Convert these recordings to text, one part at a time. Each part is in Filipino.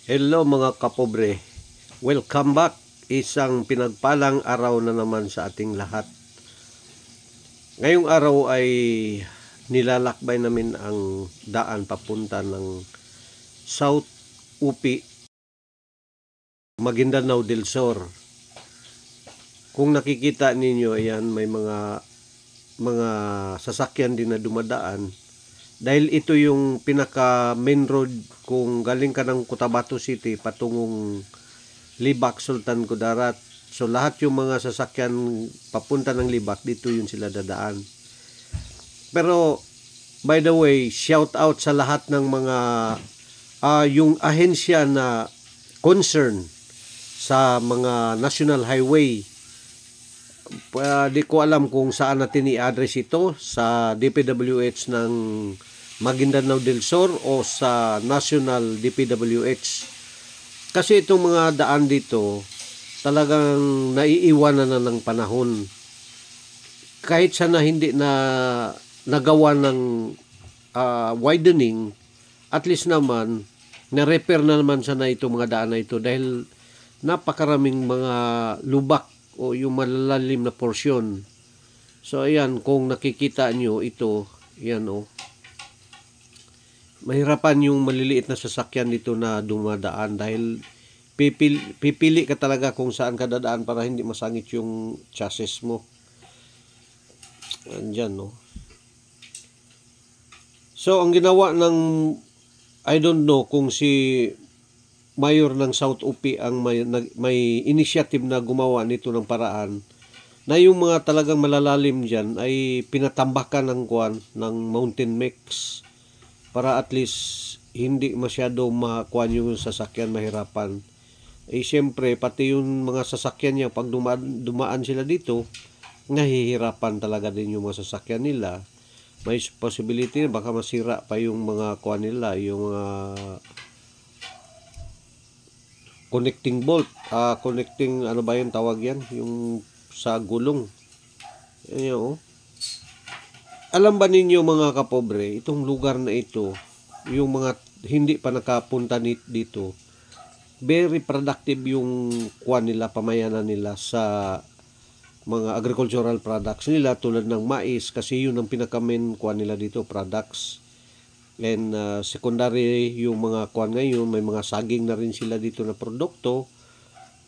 Hello mga kapobre, welcome back. Isang pinagpalang araw na naman sa ating lahat. Ngayong araw ay nilalakbay namin ang daan papunta ng South Upi, Maguindanao del Sur. Kung nakikita ninyo, ayan, may mga sasakyan din na dumadaan. Dahil ito yung pinaka main road kung galing ka ng Cotabato City patungong Libak, Sultan Kudarat. So lahat yung mga sasakyan papunta ng Libak, dito yun sila dadaan. Pero by the way, shout out sa lahat ng mga yung ahensya na concern sa mga national highway. Di ko alam kung saan natin i-address ito, sa DPWH ng Maguindanao del Sur o sa National DPWH. Kasi itong mga daan dito talagang naiiwanan na ng panahon. Kahit sana hindi na nagawa ng widening, at least naman na-repair na naman sana itong mga daan na ito dahil napakaraming mga lubak o yung malalalim na porsyon. So ayan, kung nakikita nyo ito, yan o. Mahirapan yung maliliit na sasakyan dito na dumadaan dahil pipili ka talaga kung saan ka dadaan para hindi masangit yung chassis mo. Andyan, no. So ang ginawa ng, I don't know kung si Mayor ng South Upi ang may initiative na gumawa nito ng paraan na yung mga talagang malalalim dyan ay pinatambakan ng mountain mix para at least hindi masyado makuan yung sasakyan, mahirapan. Eh siyempre pati yung mga sasakyan niya pag dumaan sila dito, nahihirapan talaga din yung mga sasakyan nila. May possibility na baka masira pa yung mga kuan nila, yung connecting bolt, connecting, ano ba yung tawag yan, yung sa gulong. Ayan, oh. Alam ba ninyo mga kapobre, itong lugar na ito, yung mga hindi pa nakapunta dito, very productive yung kuan nila, pamayanan nila sa mga agricultural products nila tulad ng mais, kasi yun ang pinaka-main kuan nila dito, products. And secondary yung mga kuan ngayon, may mga saging na rin sila dito na produkto,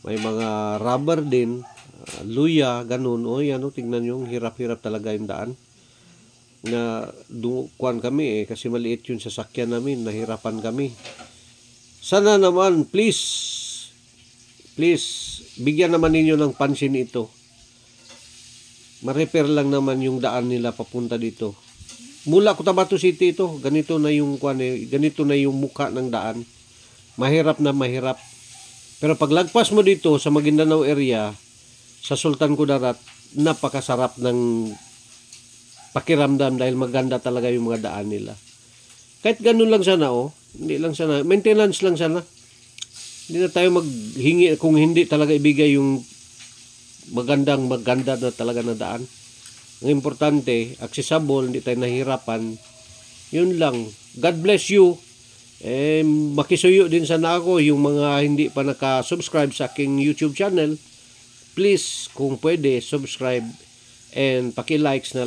may mga rubber din, luya, ganun. O yan, tingnan nyo, hirap-hirap talaga yung daan na kuan kami kasi maliit yung sasakyan namin, nahirapan kami. Sana naman, please bigyan naman ninyo ng pansin ito. Ma-repair lang naman yung daan nila papunta dito. Mula Cotabato City ito, ganito na yung ganito na yung muka ng daan. Mahirap na mahirap. Pero pag lagpas mo dito sa Maguindanao area, sa Sultan Kudarat, napakasarap ng pakiramdam dahil maganda talaga yung mga daan nila. Kahit ganun lang sana, hindi lang sana, maintenance lang sana. Hindi na tayo maghingi kung hindi talaga ibigay yung maganda na talaga na daan. Ang importante, accessible, hindi tayo nahihirapan. Yun lang. God bless you. Makisuyo din sana ako yung mga hindi pa naka-subscribe sa aking YouTube channel. Please, kung pwede, subscribe and paki-likes na